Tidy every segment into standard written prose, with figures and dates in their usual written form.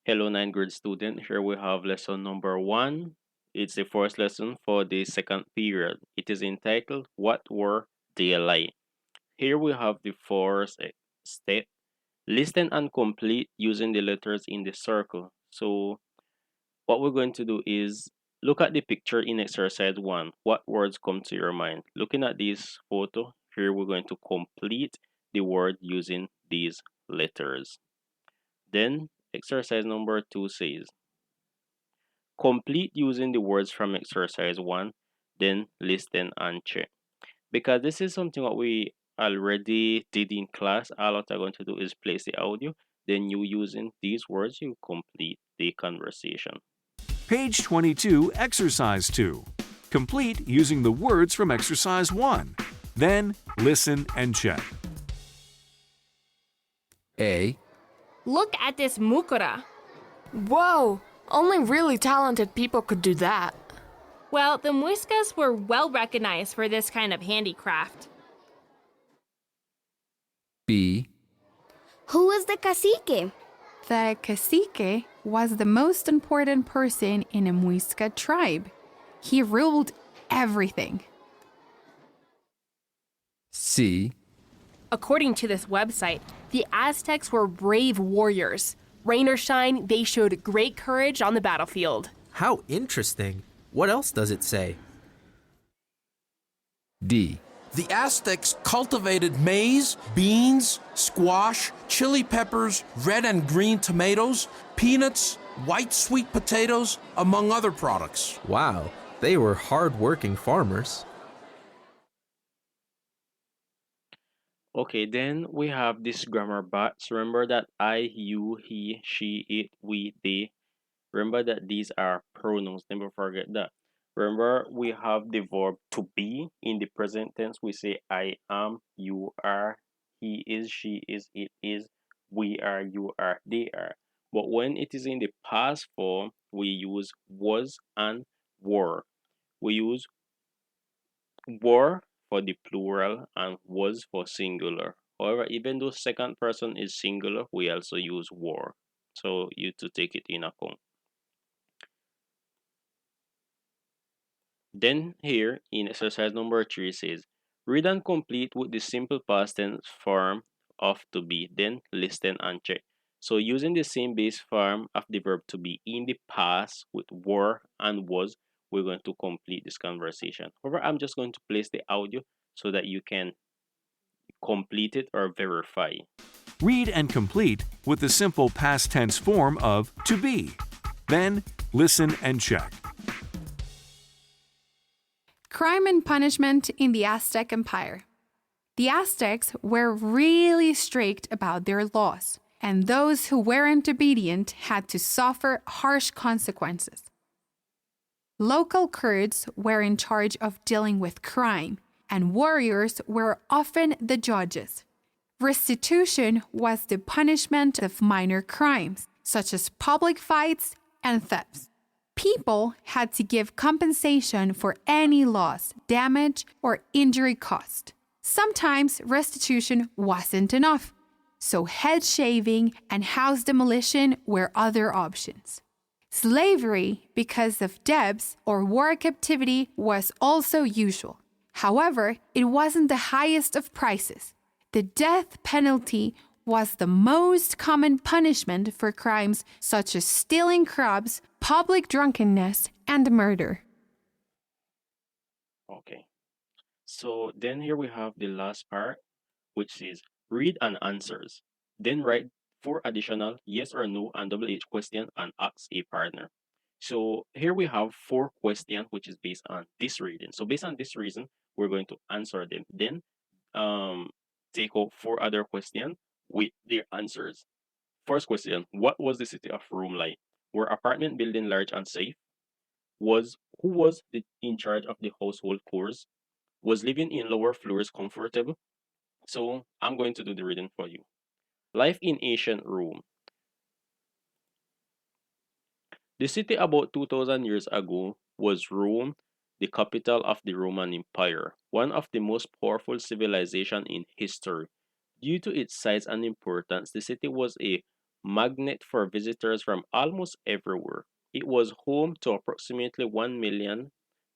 Hello, ninth grade student. Here we have lesson number one. It's the first lesson for the second period. It is entitled What Were Daylight? Here we have the first step. Listen and complete using the letters in the circle. So what we're going to do is look at the picture in exercise one. What words come to your mind? Looking at this photo, here we're going to complete the word using these letters. Then exercise number two says, complete using the words from exercise one, then listen and check. Because this is something what we already did in class, all what I'm going to do is place the audio, then you using these words, you complete the conversation. Page 22, Exercise 2. Complete using the words from Exercise 1. Then, listen and check. A. Look at this mukura. Whoa! Only really talented people could do that. Well, the Muiscas were well recognized for this kind of handicraft. B. Who is the cacique? The cacique was the most important person in a Muisca tribe. He ruled everything. C. According to this website, the Aztecs were brave warriors. Rain or shine, they showed great courage on the battlefield. How interesting. What else does it say? D. The Aztecs cultivated maize, beans, squash, chili peppers, red and green tomatoes, peanuts, white sweet potatoes, among other products. Wow, they were hard-working farmers. Okay, then we have this grammar box. Remember that I, you, he, she, it, we, they. Remember that these are pronouns. Never forget that. Remember, we have the verb to be. In the present tense, we say I am, you are, he is, she is, it is, we are, you are, they are. But when it is in the past form, we use was and were. We use were for the plural and was for singular. However, even though second person is singular, we also use were. So you to take it in account. Then here in exercise number 3 says, read and complete with the simple past tense form of to be, then listen and check. So using the same base form of the verb to be in the past with were and was, we're going to complete this conversation. However, I'm just going to place the audio so that you can complete it or verify. Read and complete with the simple past tense form of to be. Then, listen and check. Crime and punishment in the Aztec Empire. The Aztecs were really strict about their laws, and those who weren't obedient had to suffer harsh consequences. Local Kurds were in charge of dealing with crime, and warriors were often the judges. Restitution was the punishment of minor crimes, such as public fights and thefts. People had to give compensation for any loss, damage, or injury caused. Sometimes restitution wasn't enough, so head shaving and house demolition were other options. Slavery, because of debts or war captivity, was also usual. However, it wasn't the highest of prices. The death penalty was the most common punishment for crimes such as stealing crops, public drunkenness, and murder. Okay. So then here we have the last part, which is read and answers. Then write 4 additional yes or no and double H question and ask a partner. So here we have 4 questions, which is based on this reading. So based on this reason, we're going to answer them. Then take out 4 other questions with their answers. First question, what was the city of Rome like? Were apartment building large and safe? Who was in charge of the household chores? Was living in lower floors comfortable? So I'm going to do the reading for you. Life in ancient Rome. The city about 2000 years ago was Rome, the capital of the Roman Empire, one of the most powerful civilizations in history. Due to its size and importance, the city was a magnet for visitors from almost everywhere. It was home to approximately 1 million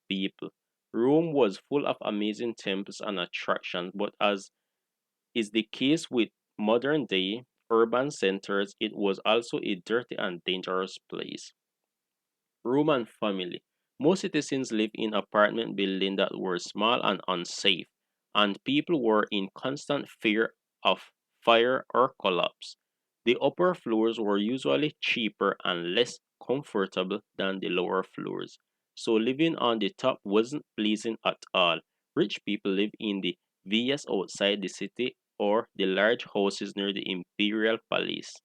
people. Rome was full of amazing temples and attractions, but as is the case with modern day urban centers, it was also a dirty and dangerous place. Roman family. Most citizens lived in apartment buildings that were small and unsafe, and people were in constant fear of fire or collapse. The upper floors were usually cheaper and less comfortable than the lower floors, so living on the top wasn't pleasing at all. Rich people lived in the villas outside the city or the large houses near the imperial palace.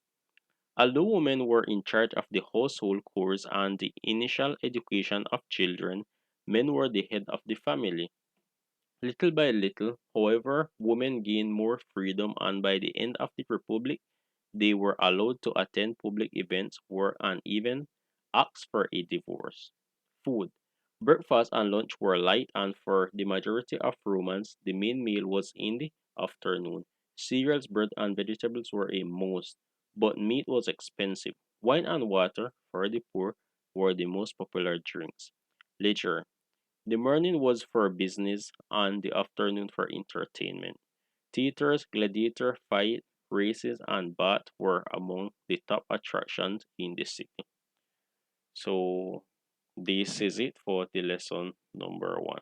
Although women were in charge of the household chores and the initial education of children, men were the head of the family. Little by little, however, women gained more freedom, and by the end of the Republic, they were allowed to attend public events, work, and even ask for a divorce. Food. Breakfast and lunch were light, and for the majority of Romans, the main meal was in the afternoon. Cereals, bread, and vegetables were a must, but meat was expensive. Wine and water, for the poor, were the most popular drinks. Leisure. The morning was for business, and the afternoon for entertainment. Theaters, gladiator fight, races, and baths were among the top attractions in the city. So this is it for the lesson number 1.